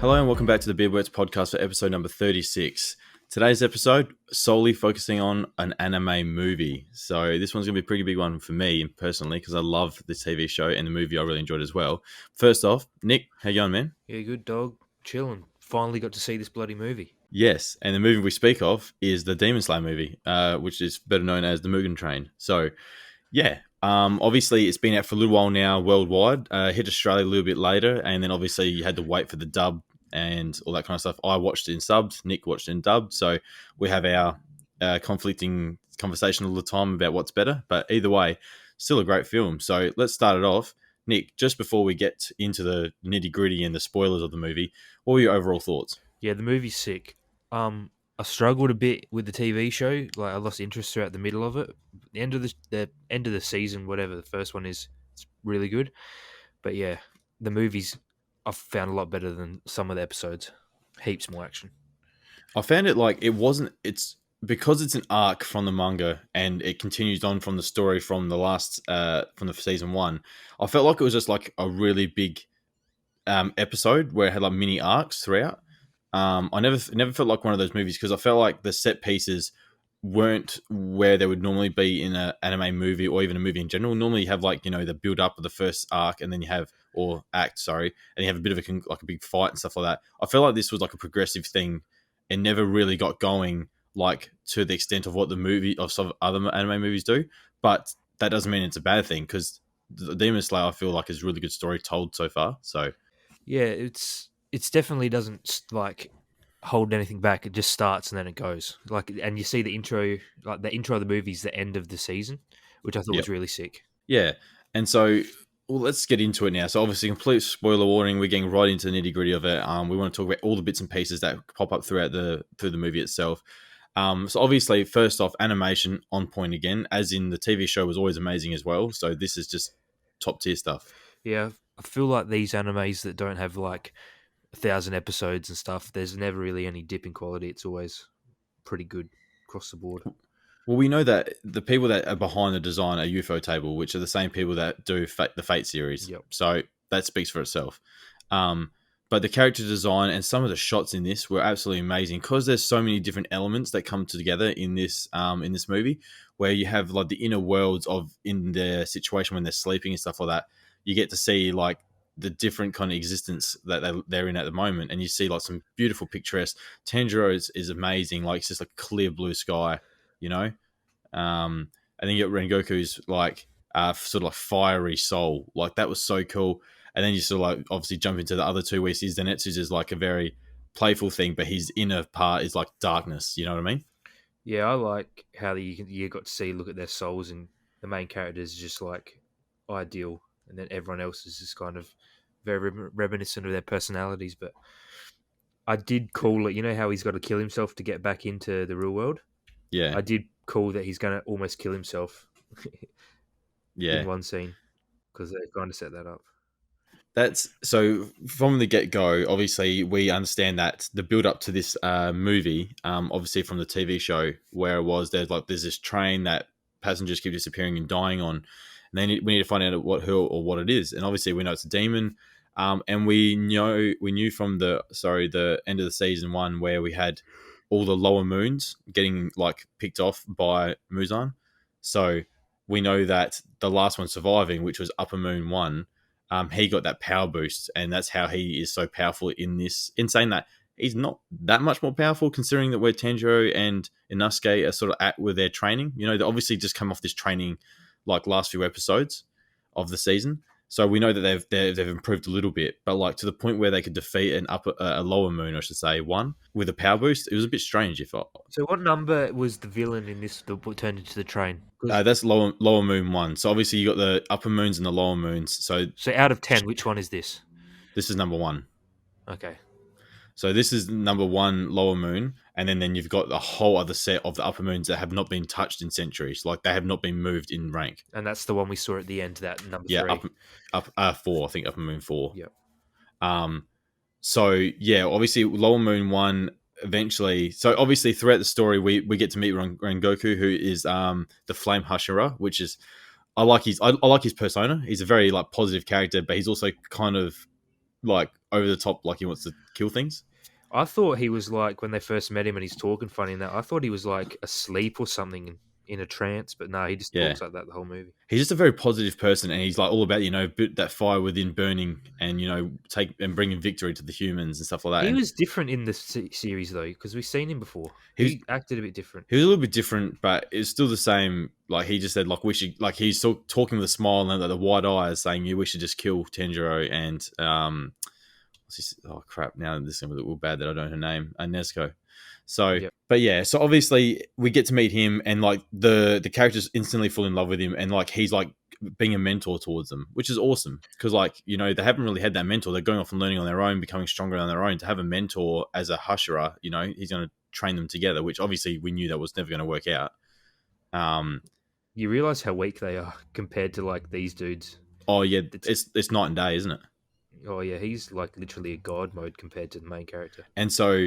Hello and welcome back to the Beardworks Podcast for episode number 36. Today's episode solely focusing on an anime movie. So this one's going to be a pretty big one for me personally because I love this TV show and the movie I really enjoyed as well. First off, Nick, how you going, man? Yeah, good dog. Chilling. Finally got to see this bloody movie. Yes, and the movie we speak of is the Demon Slayer movie, which is better known as the Mugen Train. So, yeah, obviously it's been out for a little while now worldwide. Hit Australia a little bit later, and then obviously you had to wait for the dub and all that kind of stuff. I watched it in subbed, Nick watched it in dubbed, so we have our conflicting conversation all the time about what's better. But either way, still a great film. So let's start it off. Nick, just before we get into the nitty gritty and the spoilers of the movie, what were your overall thoughts? Yeah, the movie's sick. I struggled a bit with the TV show. Like I lost interest throughout the middle of it. The end of the season, whatever the first one is, it's really good. But yeah, the movie's I've found a lot better than some of the episodes. Heaps more action. I found it like it's because it's an arc from the manga and it continues on from the story from the from the season one. I felt like it was just like a really big episode where it had like mini arcs throughout. I never felt like one of those movies because I felt like the set pieces weren't where they would normally be in an anime movie or even a movie in general. Normally you have like, the build up of the first arc and then you have, or act, sorry, and you have a bit of a big fight and stuff like that. I feel like this was like a progressive thing and never really got going like to the extent of what the movie of some other anime movies do. But that doesn't mean it's a bad thing because the Demon Slayer I feel like is a really good story told so far. So yeah, it's definitely doesn't like hold anything back. It just starts and then it goes. Like, and you see the intro, like the intro of the movie is the end of the season, which I thought was really sick. Yeah, and so let's get into it now. So obviously, complete spoiler warning. We're getting right into the nitty gritty of it. We want to talk about all the bits and pieces that pop up through the movie itself. So obviously, first off, animation on point again, as in the TV show was always amazing as well. So this is just top tier stuff. Yeah, I feel like these animes that don't have like 1,000 episodes and stuff, there's never really any dip in quality. It's always pretty good across the board. Well, we know that the people that are behind the design are UFO Table, which are the same people that do the Fate series. Yep. So that speaks for itself. But the character design and some of the shots in this were absolutely amazing because there's so many different elements that come together in this movie, where you have like the inner worlds in the situation when they're sleeping and stuff like that. You get to see like the different kind of existence that they're in at the moment, and you see like some beautiful picturesque. Tanjiro is amazing, like it's just like a clear blue sky, and then you got Rengoku's like sort of like fiery soul, like that was so cool. And then you sort of like obviously jump into the other two where you see Zenitsu's is like a very playful thing, but his inner part is like darkness. You know what I mean? Yeah, I like how you got to look at their souls, and the main character is just like ideal, and then everyone else is just kind of very reminiscent of their personalities. But I did call it, you know how he's got to kill himself to get back into the real world? Yeah. I did call that he's going to almost kill himself in one scene because they kind of set that up. That's so from the get-go, obviously we understand that the build up to this movie, obviously from the TV show where it was, there's this train that passengers keep disappearing and dying on, and then we need to find out what it is. And obviously we know it's a demon, and we knew from the end of the season one where we had all the lower moons getting like picked off by Muzan. So we know that the last one surviving, which was Upper Moon 1, he got that power boost, and that's how he is so powerful in this. In saying that, he's not that much more powerful considering that where Tanjiro and Inosuke are sort of at with their training. They obviously just come off this training like last few episodes of the season. So we know that they've improved a little bit, but like to the point where they could defeat a lower moon, I should say, one with a power boost, it was a bit strange. So what number was the villain in this that turned into the train? That's lower moon 1. So obviously you got the upper moons and the lower moons. So out of 10, which one is this? This is number 1. Okay. So this is number 1 lower moon, and then you've got the whole other set of the upper moons that have not been touched in centuries, like they have not been moved in rank. And that's the one we saw at the end, that number 3. Up 4, I think upper moon 4. Yep. So yeah, obviously lower moon 1 eventually. So obviously throughout the story, we get to meet Rengoku, who is the Flame Hashira, which is I like his persona. He's a very like positive character, but he's also kind of like over the top, like he wants to kill things. I thought he was like when they first met him and he's talking funny and that. I thought he was like asleep or something in a trance, but no, he just Yeah. talks like that the whole movie. He's just a very positive person, and he's like all about that fire within burning, and take and bringing victory to the humans and stuff like that. He And was different in the series though, because we've seen him before. he was He acted a bit different. he was a little bit different, but it's still the same. Like he just said, like we should, like he's still talking with a smile and like, the wide eyes, saying, "Yeah, we should just kill Tenjiro and what's his, oh crap! Now this is gonna be a little bad that I don't know her name, Nezuko." So, Yep. but yeah, so obviously we get to meet him, and like the characters instantly fall in love with him, and like he's like being a mentor towards them, which is awesome because like they haven't really had that mentor. They're going off and learning on their own, becoming stronger on their own. To have a mentor as a Hashira, he's going to train them together, which obviously we knew that was never going to work out. You realize how weak they are compared to like these dudes. Oh yeah, it's night and day, isn't it? Oh yeah, he's like literally a god mode compared to the main character. And so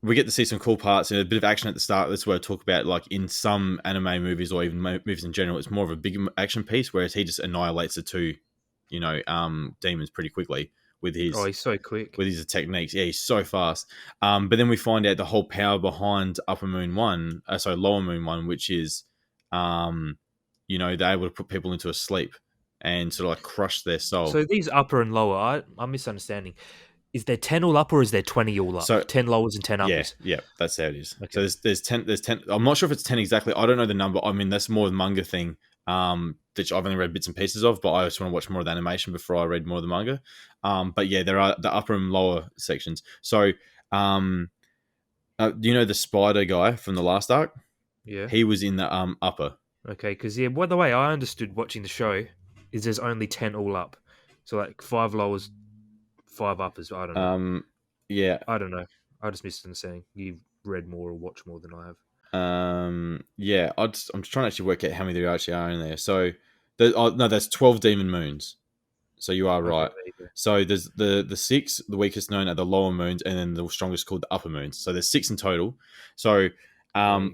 we get to see some cool parts and a bit of action at the start. That's where I talk about, like, in some anime movies or even movies in general, it's more of a big action piece, whereas he just annihilates the two, demons pretty quickly with his Oh, he's so quick. with his techniques. Yeah, he's so fast. But then we find out the whole power behind Lower Moon 1, which is, they're able to put people into a sleep and sort of like crush their soul. So these upper and lower, I'm misunderstanding. Is there 10 all up or is there 20 all up? So 10 lowers and 10 uppers. Yeah, that's how it is. Okay. So there's 10. I'm not sure if it's 10 exactly. I don't know the number. I mean, that's more of the manga thing, which I've only read bits and pieces of, but I just want to watch more of the animation before I read more of the manga. But yeah, there are the upper and lower sections. So, the spider guy from the last arc? Yeah. He was in the upper. Okay, because by the way I understood watching the show is there's only 10 all up. So like 5 lowers, 5 uppers. I don't know. Yeah. I don't know. I just misunderstanding. You've read more or watched more than I have. Yeah. I'm just trying to actually work out how many there actually are in there. So, there's 12 demon moons. So you are right. Okay, So there's the 6, the weakest known are the lower moons, and then the strongest called the upper moons. So there's 6 in total. So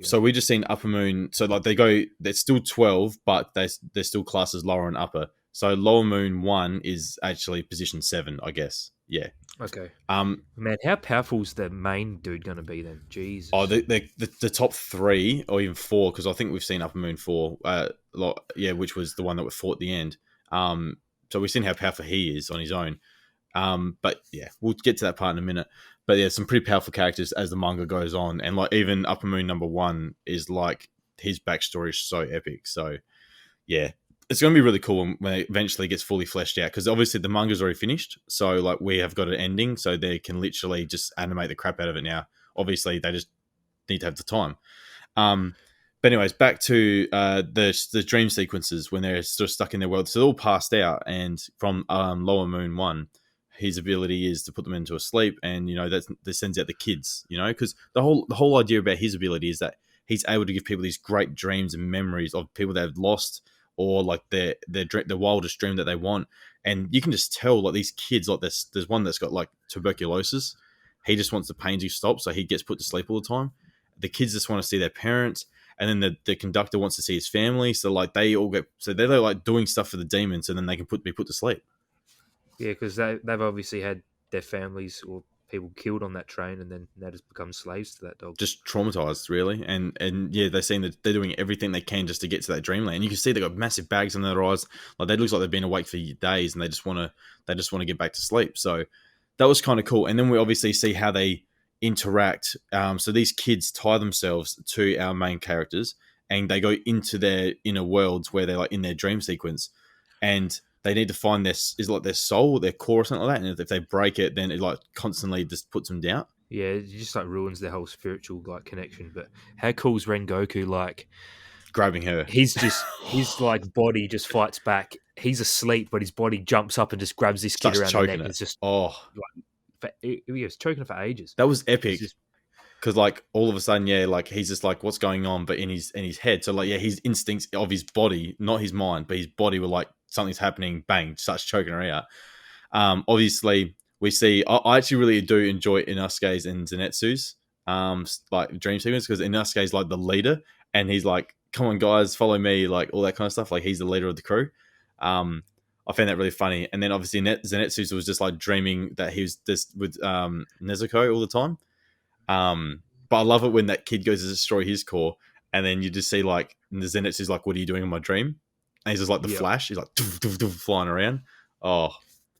so we just seen upper moon. So like they're still 12, but they're still classed as lower and upper. So Lower Moon 1 is actually position 7, I guess. Yeah. Okay. Man, how powerful is the main dude going to be then? Jesus. Oh, the top 3 or even 4, because I think we've seen Upper Moon 4. Which was the one that we fought at the end. So we've seen how powerful he is on his own. But yeah, we'll get to that part in a minute. But yeah, some pretty powerful characters as the manga goes on, and like even Upper Moon number 1 is like his backstory is so epic. So yeah, it's going to be really cool when it eventually gets fully fleshed out, because obviously the manga's already finished, so like we have got an ending, so they can literally just animate the crap out of it now. Obviously, they just need to have the time. But anyways, back to the dream sequences when they're sort of stuck in their world. So they're all passed out, and from Lower Moon 1, his ability is to put them into a sleep, and that sends out the kids. Because the whole idea about his ability is that he's able to give people these great dreams and memories of people they've lost, or like their wildest dream that they want. And you can just tell, like, these kids, like there's one that's got like tuberculosis. He just wants the pain to stop, so he gets put to sleep all the time. The kids just want to see their parents, and then the conductor wants to see his family. So like they're like doing stuff for the demons, and then they can be put to sleep. Yeah, because they've obviously had their families or people killed on that train, and then they just become slaves to that dog. Just traumatized, really. And yeah, they're saying that they're doing everything they can just to get to that dreamland. You can see they've got massive bags under their eyes. Like, they look like they've been awake for days, and they just want to get back to sleep. So that was kind of cool. And then we obviously see how they interact. So these kids tie themselves to our main characters, and they go into their inner worlds where they're like in their dream sequence, and they need to find their soul or their core or something like that. And if they break it, then it like constantly just puts them down. Yeah, it just like ruins their whole spiritual like connection. But how cool is Rengoku? Like grabbing her, his like body just fights back. He's asleep, but his body jumps up and just grabs this kid around the neck. And it's just he was choking it for ages. That was epic. Because like all of a sudden, yeah, like he's just like, what's going on? But in his head, so like, yeah, his instincts of his body, not his mind, but his body were like, something's happening. Bang, starts choking her out. Obviously, we see. I actually really do enjoy Inosuke's and Zenitsu's like dream sequence, because Inosuke's like the leader, and he's like, "Come on, guys, follow me!" Like all that kind of stuff. Like he's the leader of the crew. I found that really funny. And then obviously Zenitsu was just like dreaming that he was just with Nezuko all the time. But I love it when that kid goes to destroy his core, and then you just see like the Zenitsu's like, "What are you doing in my dream?" And he's just like the Yep. Flash. He's like doof, doof, doof, flying around. Oh,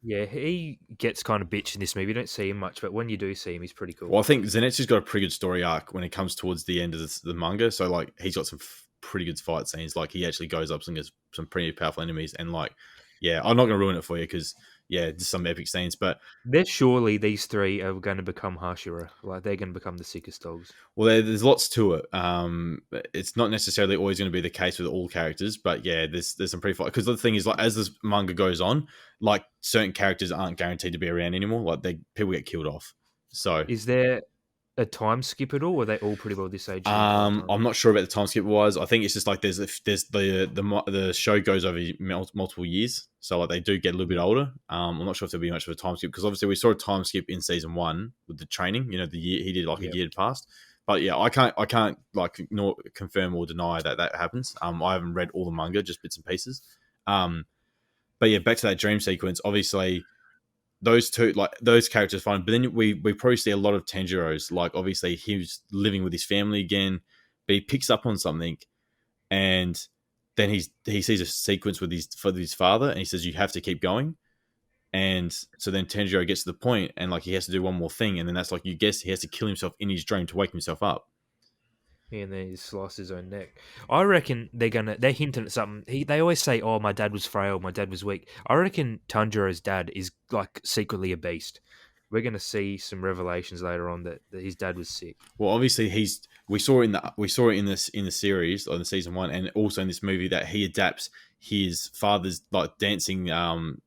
Yeah, he gets kind of bitch in this movie. You don't see him much, but when you do see him, he's pretty cool. well, I think Zenitsu's got a pretty good story arc when it comes towards the end of the manga. So like, he's got some pretty good fight scenes. Like, he actually goes up and gets some pretty powerful enemies, and like, yeah, I'm not gonna ruin it for you because yeah, just some epic scenes. But They're surely these three are going to become Hashira. Like they're going to become the sickest dogs. well, there's lots to it. It's not necessarily always going to be the case with all characters, but yeah, there's some pretty fight. Because the thing is, like, as this manga goes on, like, certain characters aren't guaranteed to be around anymore. Like, people get killed off. So Is there a time skip at all? Or are they all pretty well this age the entire time? I'm not sure about the time skip wise. I think it's just like there's the show goes over multiple years, so like they do get a little bit older. I'm not sure if there'll be much of a time skip because obviously we saw a time skip in season 1 with the training. You know, the year he did like a Yep. year past. But yeah, I can't like nor confirm or deny that happens. I haven't read all the manga, just bits and pieces. But yeah, back to that dream sequence. Obviously, those two, like, those characters fine, but then we probably see a lot of Tanjiro's. Like, obviously he's living with his family again, but he picks up on something, and then he sees a sequence with his father, and he says, you have to keep going. And so then Tanjiro gets to the point, and like he has to do one more thing, and then that's like, you guess, he has to kill himself in his dream to wake himself up. And then he sliced his own neck. I reckon they're hinting at something. They always say, "Oh, my dad was frail, my dad was weak." I reckon Tanjiro's dad is like secretly a beast. We're gonna see some revelations later on that his dad was sick. Well, obviously we saw it in the series or the season 1, and also in this movie that he adapts his father's like dancing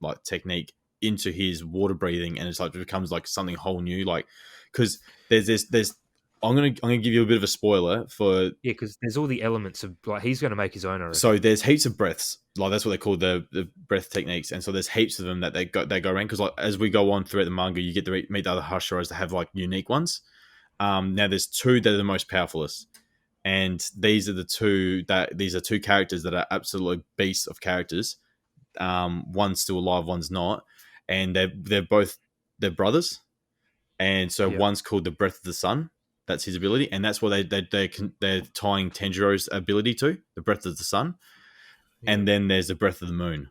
like technique into his water breathing, and it's like it becomes like something whole new. Like, because there's I'm gonna give you a bit of a spoiler for. Yeah, because there's all the elements of like he's gonna make his own. I reckon. So there's heaps of breaths, like that's what they call the breath techniques, and so there's heaps of them that they go around, because like as we go on throughout the manga, you get to meet the other Hashiras that have like unique ones. Now there's two that are the most powerfulest, and these are two characters that are absolute beasts of characters. One's still alive, one's not, and they're brothers, and so Yeah, one's called the Breath of the Sun. That's his ability, and that's what they're tying Tanjiro's ability to, the Breath of the Sun. yeah, And then there's the Breath of the Moon.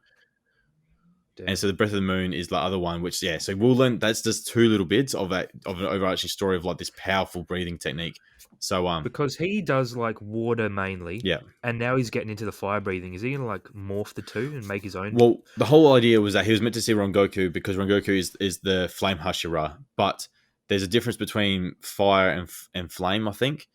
And damn. so the Breath of the Moon is the other one, which, yeah, so we'll learn. That's just two little bits of an overarching story of like this powerful breathing technique. So Because he does like water mainly, yeah. and now he's getting into the fire breathing. Is he gonna like morph the two and make his own? Well, the whole idea was that he was meant to see Rengoku, because Rengoku is the Flame Hashira, but there's a difference between fire and flame, I think.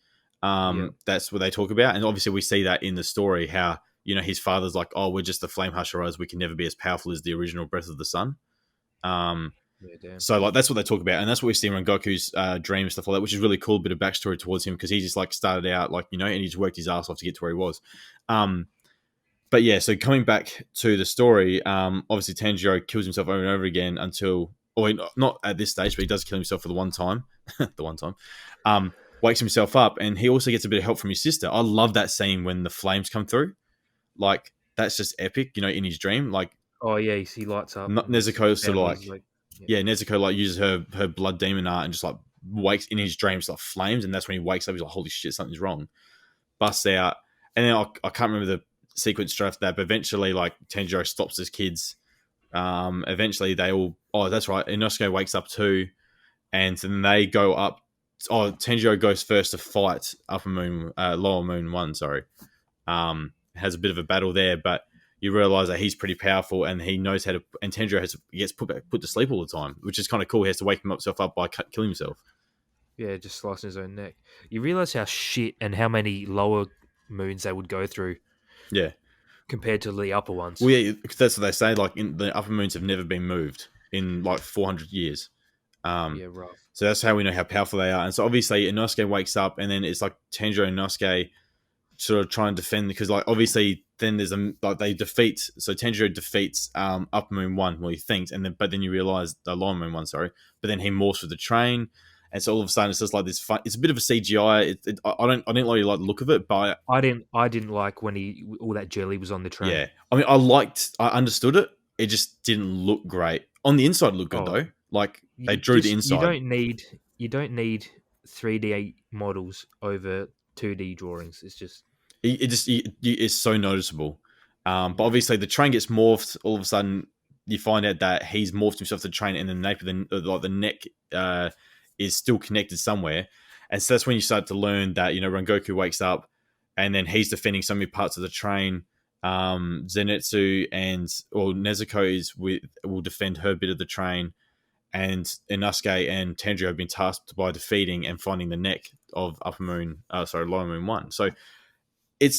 Yeah, That's what they talk about, and obviously we see that in the story how, you know, his father's like, oh, we're just the Flame Hashiras, we can never be as powerful as the original Breath of the Sun. Um, yeah, damn. So like that's what they talk about, and that's what we see in Rengoku's dream and stuff like that, which is really cool. Bit of backstory towards him, because he just like started out like, you know, and he just worked his ass off to get to where he was. But yeah, so coming back to the story, obviously Tanjiro kills himself over and over again until, or not at this stage, but he does kill himself for the one time, the one time. Wakes himself up, and he also gets a bit of help from his sister. I love that scene when the flames come through, like that's just epic, you know, in his dream. Like, Oh yeah, he lights up. And his Nezuko sort of family's like, yeah. yeah, Nezuko like uses her blood demon art and just like wakes in his dreams like flames, and that's when he wakes up. He's like, holy shit, something's wrong. Busts out, and then I can't remember the sequence straight after that, but eventually like Tanjiro stops his kids. Eventually they all, oh that's right, Inosuke wakes up too, and then they go up. Oh, Tanjiro goes first to fight Lower Moon 1. Sorry, has a bit of a battle there, but you realize that he's pretty powerful, and he knows how to. And Tanjiro gets put to sleep all the time, which is kind of cool. He has to wake himself up by killing himself. Yeah, just slicing his own neck. You realize how shit and how many lower moons they would go through Yeah. compared to the upper ones. Well, yeah, 'cause that's what they say. Like, in the upper moons have never been moved in like 400 years. Yeah, rough. So that's how we know how powerful they are. And so obviously Inosuke wakes up, and then it's like Tanjiro and Inosuke sort of try and defend, because like obviously then there's they defeat, so Tanjiro defeats Upper Moon 1, well, he thinks, and then but then you realize the Lower Moon 1, sorry, but then he morphs with the train, and so all of a sudden it's just like this fun. It's a bit of a CGI. I didn't really like the look of it, but I didn't like when all that jelly was on the train. yeah, I mean I understood it. it just didn't look great. On the inside, it looked good Oh, though. Like they you drew the just inside. you don't need 3D models over 2D drawings. It's just It's so noticeable. But yeah, obviously, the train gets morphed. All of a sudden, you find out that he's morphed himself to the train, and the nape of the neck is still connected somewhere. And so that's when you start to learn that Rengoku wakes up, and then he's defending so many parts of the train. Zenitsu or Nezuko will defend her bit of the train, and Inosuke and Tanjiro have been tasked by defeating and finding the neck of Lower Moon 1. So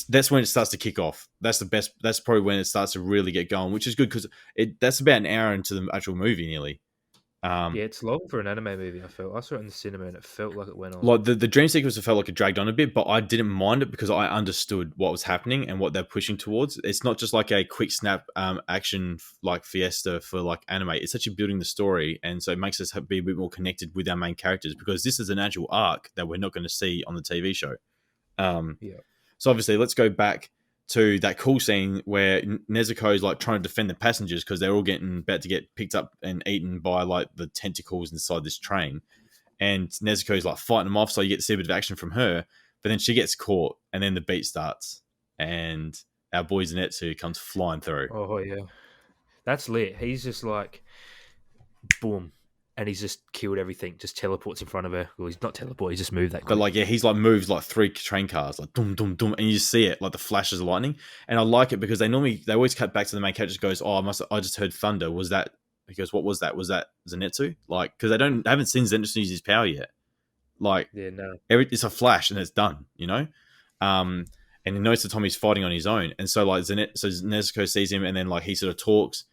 that's when it starts to kick off. That's the best. That's probably when it starts to really get going, which is good because that's about an hour into the actual movie nearly. yeah. It's long for an anime movie. I saw it in the cinema and it felt like it went on. Like the dream sequence felt like it dragged on a bit, but I didn't mind it because I understood what was happening and what they're pushing towards. It's not just like a quick snap action like fiesta for like anime. It's actually building the story, and so it makes us be a bit more connected with our main characters because this is an actual arc that we're not going to see on the TV show. Yeah. So obviously, let's go back to that cool scene where Nezuko is like trying to defend the passengers because they're all about to get picked up and eaten by like the tentacles inside this train. And Nezuko is like fighting them off, so you get to see a bit of action from her. But then she gets caught, and then the beat starts, and our boy Zenitsu comes flying through. Oh yeah, that's lit. He's just like, boom, and he's just killed everything. Just teleports in front of her. Well, he's not teleport. He just moved that quick. But like, yeah, he's like moves like 3 train cars, like dum dum dum, and you see it like the flashes of lightning. And I like it because they always cut back to the main character. Just goes, oh, I just heard thunder. Was that? He goes, what was that? Was that Zenitsu? Like, because they haven't seen Zenitsu use his power yet. Like, yeah, no, it's a flash and it's done, and he knows that Tommy's fighting on his own, and so like Nezuko sees him, and then like he sort of talks,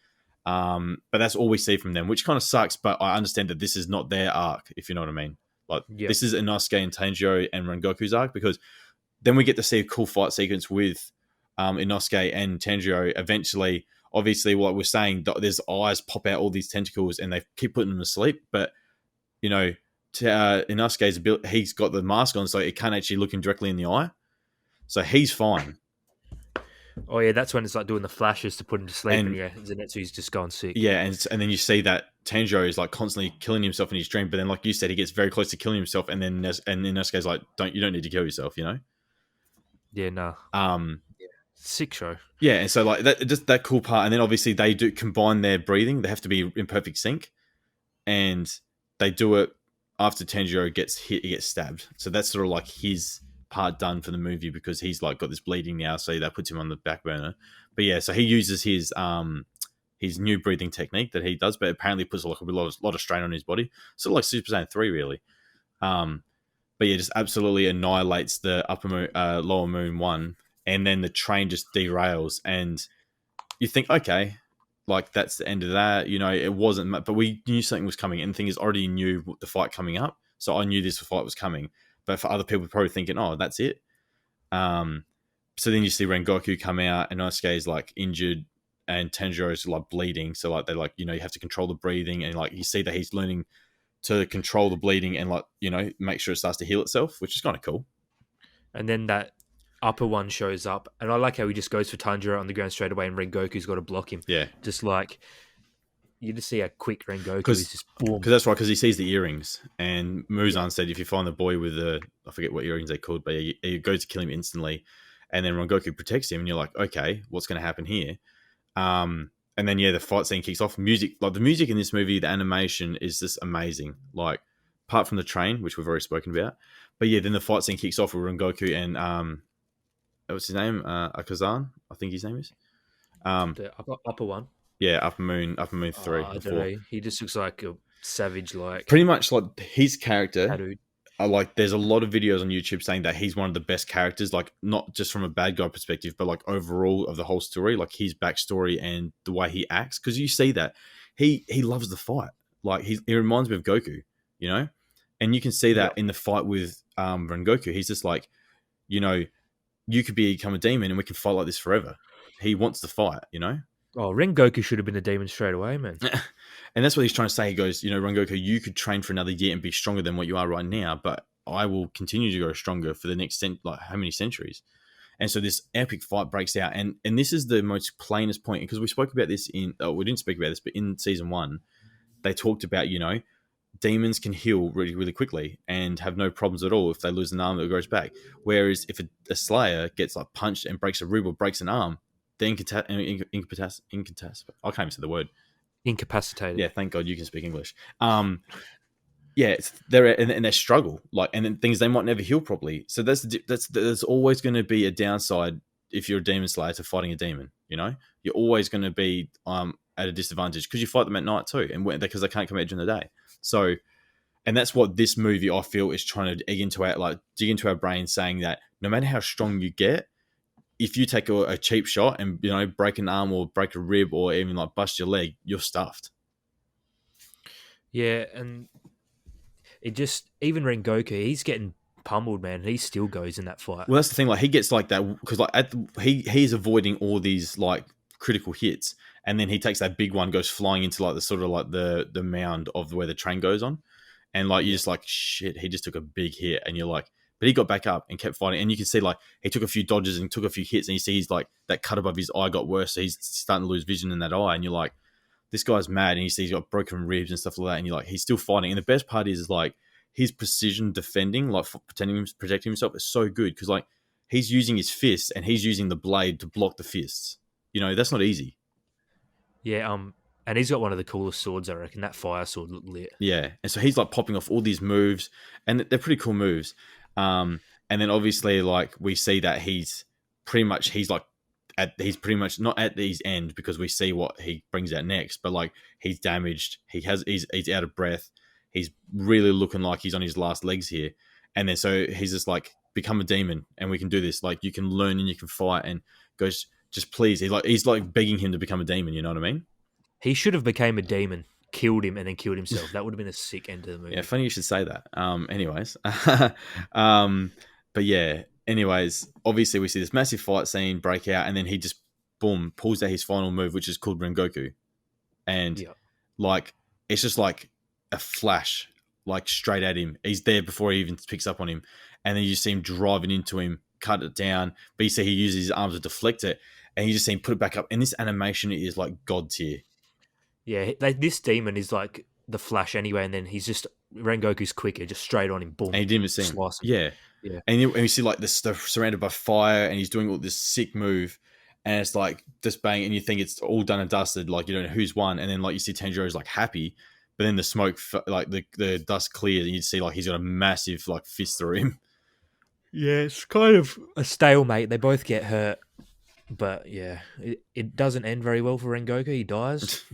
but that's all we see from them, which kind of sucks. But I understand that this is not their arc, if you know what I mean. Like this is Inosuke and Tanjiro and Rengoku's arc, because then we get to see a cool fight sequence with Inosuke and Tanjiro. Eventually, obviously, like we're saying, there's eyes pop out all these tentacles, and they keep putting them to sleep, but Inosuke's ability, he's got the mask on, so it can't actually look him directly in the eye. So he's fine. Oh yeah, that's when it's like doing the flashes to put him to sleep, and yeah, Zenitsu's just gone sick. Yeah, and then you see that Tanjiro is like constantly killing himself in his dream, but then like you said, he gets very close to killing himself, and then Inosuke's like, you don't need to kill yourself, Yeah, no. Sick show. Yeah, and so like that, just that cool part, and then obviously they do combine their breathing. They have to be in perfect sync, and they do it after Tanjiro gets hit, he gets stabbed. So that's sort of like his part done for the movie because he's like got this bleeding now, so that puts him on the back burner. But yeah, so he uses his new breathing technique that he does, but apparently puts like a lot of strain on his body, sort of like Super Saiyan 3, really. But yeah, just absolutely annihilates the Lower Moon 1, and then the train just derails, and you think, okay, like that's the end of that. It wasn't much, but we knew something was coming, and the thing is, already knew the fight coming up, so I knew this fight was coming. But for other people, probably thinking, oh, that's it. So then you see Rengoku come out, and Inosuke is like injured, and Tanjiro's like bleeding. So like they're like, you have to control the breathing, and like you see that he's learning to control the bleeding and like make sure it starts to heal itself, which is kind of cool. And then that upper one shows up, and I like how he just goes for Tanjiro on the ground straight away, and Rengoku's got to block him. Yeah, just like you just see how quick Rengoku is just boom. Because that's right, because he sees the earrings, and Muzan said if you find the boy with I forget what earrings they called, but he goes to kill him instantly, and then Rengoku protects him, and you're like, okay, what's going to happen here? And then the fight scene kicks off. The music in this movie, the animation is just amazing. Like apart from the train, which we've already spoken about, but yeah, then the fight scene kicks off with Rengoku and what's his name? Akazan, I think his name is. The upper one. Yeah, Upper Moon 3. I don't know. He just looks like a savage, like pretty much like his character. tattooed. There's a lot of videos on YouTube saying that he's one of the best characters, like not just from a bad guy perspective, but like overall of the whole story, like his backstory and the way he acts. Because you see that he loves the fight. Like he reminds me of Goku, and you can see that in the fight with Rengoku. He's just like, you could become a demon and we can fight like this forever. He wants to fight, Oh, Rengoku should have been a demon straight away, man. And that's what he's trying to say. He goes, Rengoku, you could train for another year and be stronger than what you are right now, but I will continue to grow stronger for the next how many centuries? And so this epic fight breaks out, and this is the most plainest point, because we spoke about this we didn't speak about this, but in season 1, they talked about, demons can heal really, really quickly and have no problems at all if they lose an arm that grows back. Whereas if a slayer gets like punched and breaks a rib or breaks an arm, they're I can't even say the word. Incapacitated. Yeah, thank God you can speak English. Yeah, they're in their struggle, and then things they might never heal properly. So there's always going to be a downside if you're a demon slayer to fighting a demon. You're always going to be at a disadvantage because you fight them at night too, and because they can't come out during the day. So, and that's what this movie I feel is trying to dig into our brain, saying that no matter how strong you get, if you take a cheap shot and break an arm or break a rib or even like bust your leg, you're stuffed. Yeah, and it just, even Rengoku, he's getting pummeled, man. He still goes in that fight. Well, that's the thing. Like, he gets like that because he's avoiding all these like critical hits, and then he takes that big one, goes flying into like the sort of like the mound of where the train goes on, and like you're just like, shit, he just took a big hit, and you're like, but he got back up and kept fighting, and you can see like he took a few dodges and took a few hits, and you see he's like that cut above his eye got worse, so he's starting to lose vision in that eye, and you're like, this guy's mad, and you see he's got broken ribs and stuff like that, and you're like, he's still fighting, and the best part is like his precision defending, like protecting himself, is so good because like he's using his fists and he's using the blade to block the fists. That's not easy. Yeah, and he's got one of the coolest swords, I reckon. That fire sword looked lit. Yeah, and so he's like popping off all these moves, and they're pretty cool moves. And then obviously, like we see that he's pretty much not at his end because we see what he brings out next. But like he's damaged, he's out of breath, he's really looking like he's on his last legs here. And then so he's just like, become a demon, and we can do this. Like you can learn and you can fight, and goes, just please. He's like begging him to become a demon. You know what I mean? He should have became a demon, killed him, and then killed himself. That would have been a sick end to the movie. Yeah, funny you should say that. Anyways, but yeah. Anyways, obviously we see this massive fight scene break out, and then he just boom pulls out his final move, which is called Rengoku, and like it's just like a flash, like straight at him. He's there before he even picks up on him, and then you see him driving into him, cut it down. But you see he uses his arms to deflect it, and you just see him put it back up. And this animation is like god tier. Yeah, this demon is like the Flash anyway, and then he's just Rengoku's quicker, just straight on him, boom. And he didn't even see him. Yeah. And you see like this stuff surrounded by fire, and he's doing all this sick move, and it's like just bang, and you think it's all done and dusted, like you don't know who's won, and then like you see Tanjiro's like happy, but then the smoke, like the dust clears, and you see like he's got a massive like fist through him. Yeah, it's kind of a stalemate. They both get hurt, but yeah, it doesn't end very well for Rengoku. He dies.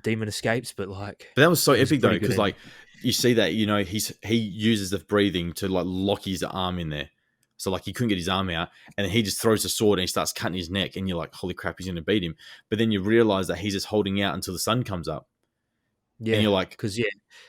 Demon escapes, but that was so epic though, because like you see that he uses the breathing to like lock his arm in there, so like he couldn't get his arm out, and then he just throws the sword and he starts cutting his neck, and you're like, holy crap, he's gonna beat him. But then you realize that he's just holding out until the sun comes up. Yeah, and you're like, because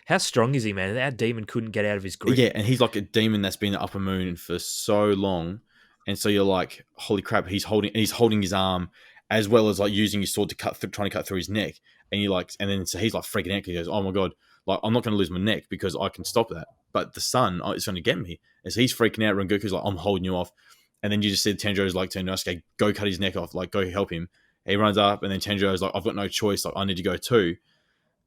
how strong is he, man? That demon couldn't get out of his grip. Yeah, and he's like a demon that's been in the upper moon for so long, and so you're like, holy crap, he's holding his arm as well as like using his sword to trying to cut through his neck. And you're like, and then so he's like freaking out because he goes, oh my god, like I'm not going to lose my neck because I can stop that, but the sun is going to get me. As he's freaking out, Rengoku's like, I'm holding you off, and then you just see Tanjiro's like to Inosuke, go cut his neck off, like go help him. He runs up, and then Tanjiro's like, I've got no choice, like I need to go too,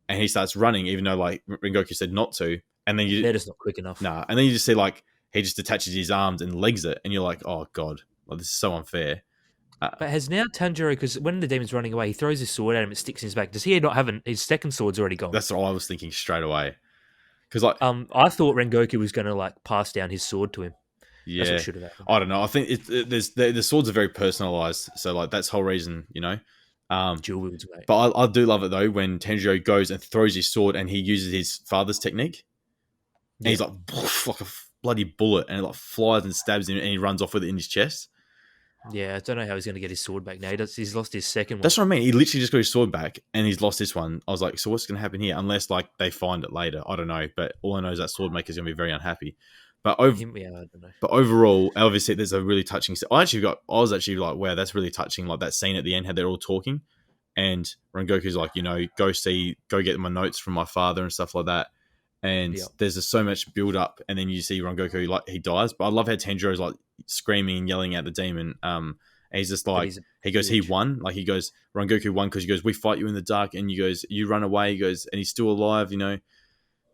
and he starts running even though like Rengoku said not to, and then they're just not quick enough. Nah, and then you just see like he just attaches his arms and legs it, and you're like, oh god, like this is so unfair. But has now Tanjiro, because when the demon's running away, he throws his sword at him, it sticks in his back. Does he not have his second sword's already gone? That's what I was thinking straight away. Because like, I thought Rengoku was going to like pass down his sword to him. Yeah, that's what should have happened. I don't know. I think the swords are very personalized, so like that's the whole reason, Dual wields, mate. But I do love it though when Tanjiro goes and throws his sword and he uses his father's technique. And he's like a bloody bullet, and it like flies and stabs him, and he runs off with it in his chest. Yeah, I don't know how he's going to get his sword back now. He's lost his second one. That's what I mean. He literally just got his sword back, and he's lost this one. I was like, so what's going to happen here? Unless like they find it later, I don't know. But all I know is that sword maker's going to be very unhappy. But I don't know. But overall, obviously, there's a really touching. I was actually like, wow, that's really touching. Like that scene at the end, how they're all talking, and Rengoku's like, go get my notes from my father and stuff like that. and Yeah, there's just so much build up, and then you see Rengoku like he dies. But I love how Tanjiro's like screaming and yelling at the demon. And he's just that like is he goes, he huge. won. Like he goes, Rengoku won because he goes, we fight you in the dark, and you goes, you run away. He goes, and he's still alive.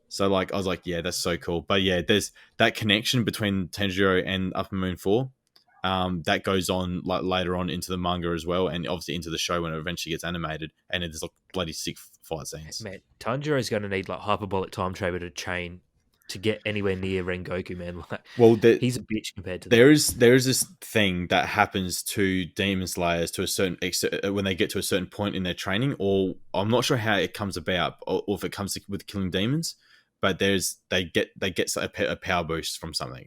So like I was like, yeah, that's so cool. But yeah, there's that connection between Tanjiro and Upper Moon 4. That goes on like later on into the manga as well, and obviously into the show when it eventually gets animated, and there's like bloody sick fight scenes. Man, Tanjiro is going to need like hyperbolic time travel to chain to get anywhere near Rengoku, man. Like Well, he's a bitch compared to that. there is this thing that happens to demon slayers to a certain when they get to a certain point in their training, or I'm not sure how it comes about, or if it comes with killing demons, but they get a power boost from something,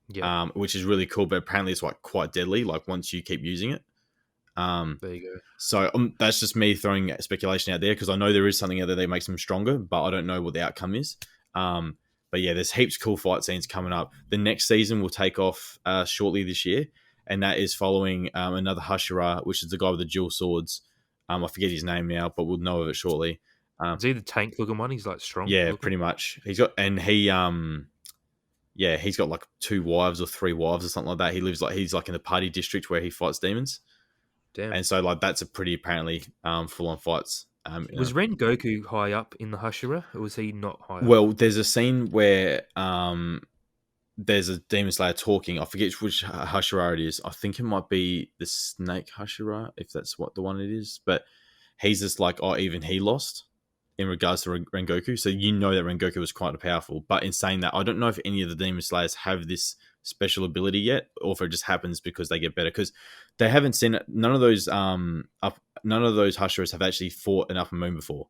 Yeah, which is really cool. But apparently, it's like quite deadly. Like once you keep using it. there you go. So that's just me throwing speculation out there because I know there is something out there that makes them stronger, but I don't know what the outcome is. But yeah, there's heaps of cool fight scenes coming up. The next season will take off shortly this year, and that is following another Hashira, which is the guy with the dual swords. I forget his name now, but we'll know of it shortly. Is he the tank looking one? He's like strong Yeah, looking. pretty much. He's got like 2 wives or 3 wives or something like that. He's like in the party district where he fights demons. Damn. And so like that's a pretty apparently full on fights. Was Rengoku high up in the Hashira, or was he not high up? Well, there's a scene where there's a demon slayer talking. I forget which Hashira it is. I think it might be the Snake Hashira, if that's what the one it is. But he's just like, oh, even he lost in regards to Rengoku. So you know that Rengoku was quite powerful. But in saying that, I don't know if any of the demon slayers have this special ability yet, or if it just happens because they get better. Because they haven't seen it. None of those Hashiras have actually fought an Upper Moon before.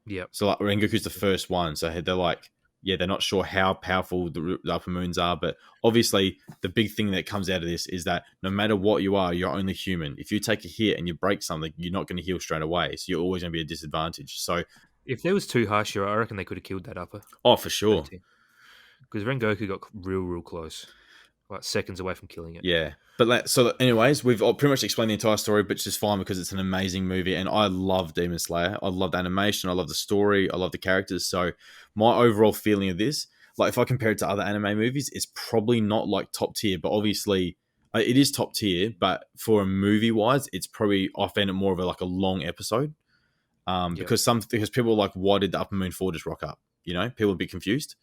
Yep. So like Rengoku's the first one. So they're like, yeah, they're not sure how powerful the Upper Moons are, but obviously the big thing that comes out of this is that no matter what you are, you're only human. If you take a hit and you break something, you're not going to heal straight away. So you're always going to be a disadvantage. So, If there was two Hashira, I reckon they could have killed that upper. oh, for sure. Because Rengoku got real close. Like seconds away from killing it. Yeah. But so anyways, we've pretty much explained the entire story, but it's just fine because it's an amazing movie. And I love Demon Slayer. I love the animation. I love the story. I love the characters. So my overall feeling of this, like if I compare it to other anime movies, it's probably not like top tier, but obviously it is top tier. But for a movie wise, it's probably, I found it more of a long episode. Because people are like, why did the Upper Moon 4 just rock up? People would be confused.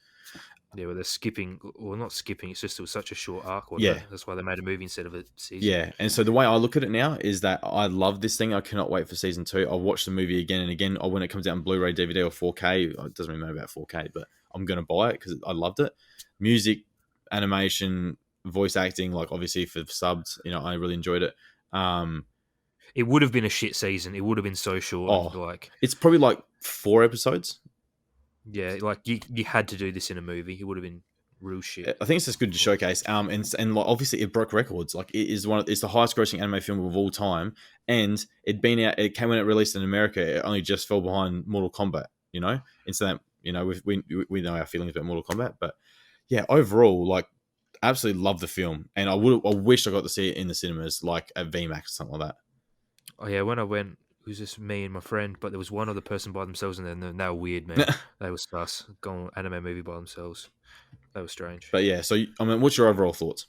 Yeah, well, they're skipping. Well, not skipping. It's just it was such a short arc. Yeah. That's why they made a movie instead of a season. Yeah, and so the way I look at it now is that I love this thing. I cannot wait for season 2. I'll watch the movie again and again. Or when it comes out on Blu-ray, DVD, or 4K, it doesn't really matter about 4K, but I'm going to buy it because I loved it. Music, animation, voice acting, like obviously for subs, I really enjoyed it. It would have been a shit season. It would have been so short. It's probably like 4 episodes. Yeah, like you had to do this in a movie. It would have been real shit. I think it's just good to showcase. And like obviously it broke records. Like it's the highest grossing anime film of all time. And it came when it released in America. It only just fell behind Mortal Kombat. Instead that we know our feelings about Mortal Kombat, but yeah, overall, like absolutely love the film. And I wish I got to see it in the cinemas, like at VMAX or something like that. Oh yeah, when I went, it was just me and my friend, but there was one other person by themselves, and then they were weird, man. They were sus. Going anime movie by themselves. That was strange. But yeah, so I mean, what's your overall thoughts?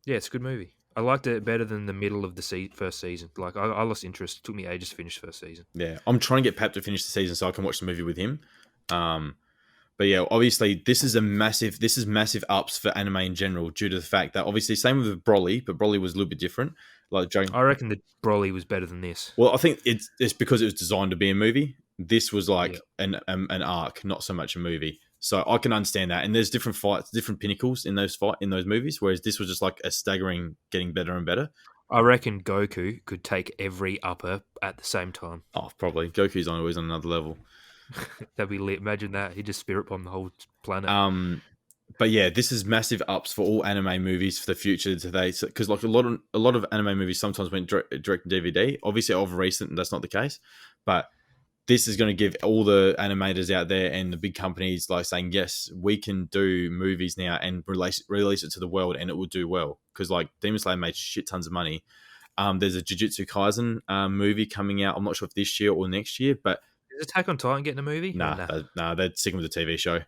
Yeah, it's a good movie. I liked it better than the middle of the first season. Like I lost interest. It took me ages to finish the first season. Yeah, I'm trying to get Pap to finish the season so I can watch the movie with him. But yeah, obviously this is massive ups for anime in general due to the fact that obviously same with Broly, but Broly was a little bit different. I reckon that Broly was better than this. Well, I think it's because it was designed to be a movie. This was like an arc, not so much a movie. So I can understand that. And there's different fights, different pinnacles in those movies, whereas this was just like a staggering getting better and better. I reckon Goku could take every upper at the same time. Oh, probably. Goku's always on another level. That'd be lit. Imagine that. He'd just spirit bomb the whole planet. But yeah, this is massive ups for all anime movies for the future today. Because like a lot of anime movies sometimes went direct to DVD. Obviously, of recent, that's not the case. But this is going to give all the animators out there and the big companies like saying, yes, we can do movies now and release it to the world, and it will do well. Because like Demon Slayer made shit tons of money. There's a Jujutsu Kaisen movie coming out. I'm not sure if this year or next year, but Is Attack on Titan getting a movie or nah? They're sticking with the TV show.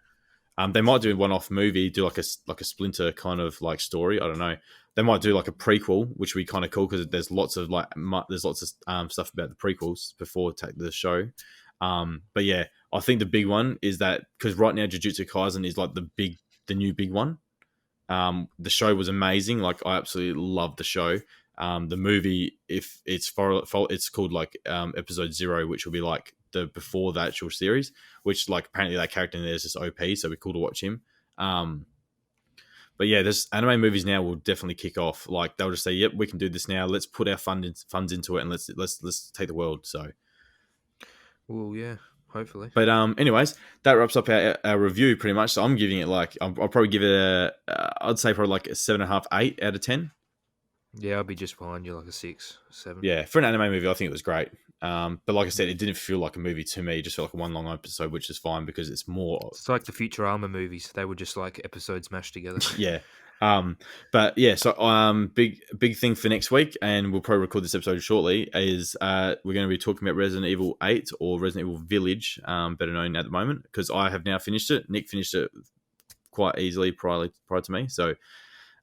They might do a one-off movie, do like a Splinter kind of like story. I don't know. They might do like a prequel, which would be kind of cool because there's lots of stuff about the prequels before the show. But yeah, I think the big one is that because right now Jujutsu Kaisen is like the new big one. The show was amazing. Like I absolutely loved the show. The movie, if it's it's called like episode 0, which will be like the before the actual series, which like apparently that character in there is just OP, so it'd be cool to watch him. But yeah, this anime movies now will definitely kick off. Like they'll just say, "Yep, we can do this now. Let's put our funds into it, and let's take the world." So, well, yeah, hopefully. But anyways, that wraps up our review pretty much. So I'm giving it like I'll probably give it I'd say probably like a 7.5, 8 out of 10. Yeah, I'll be just behind you, like a 6, 7. Yeah, for an anime movie, I think it was great. But like I said, it didn't feel like a movie to me. It just felt like one long episode, which is fine because it's more. It's like the Futurama movies; they were just like episodes mashed together. Yeah. But yeah, so big thing for next week, and we'll probably record this episode shortly. Is we're going to be talking about Resident Evil 8 or Resident Evil Village, better known at the moment, because I have now finished it. Nick finished it quite easily prior to me. So,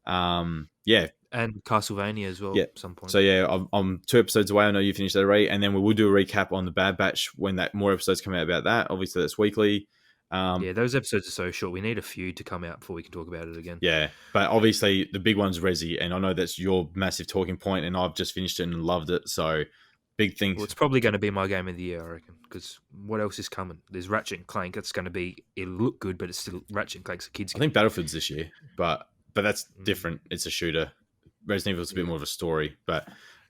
yeah. And Castlevania as well. Yeah. At some point. So yeah, I'm 2 episodes away. I know you finished that already, and then we will do a recap on the Bad Batch when that more episodes come out about that. Obviously, that's weekly. Yeah, those episodes are so short. We need a few to come out before we can talk about it again. Yeah, but obviously the big one's Resi, and I know that's your massive talking point, and I've just finished it and loved it. So big things. Well, it's probably going to be my game of the year, I reckon. Because what else is coming? There's Ratchet and Clank. It's going to be. It'll look good, but it's still Ratchet and Clank's a kids' game. I think Battlefield's this year, but that's different. It's a shooter. Resident Evil's a bit more of a story, but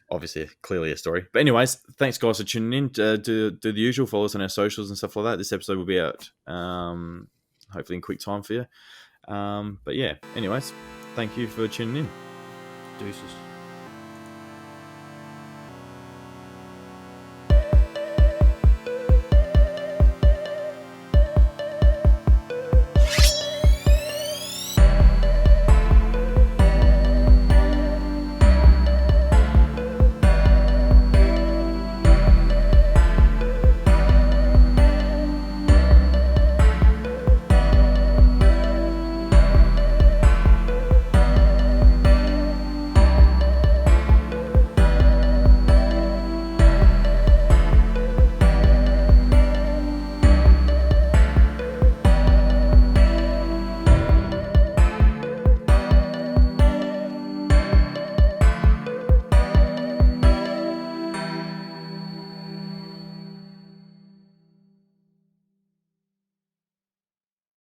obviously clearly a story. But anyways, thanks guys for tuning in. Do the usual. Follow us on our socials and stuff like that. This episode will be out hopefully in quick time for you. But yeah, anyways, thank you for tuning in. Deuces.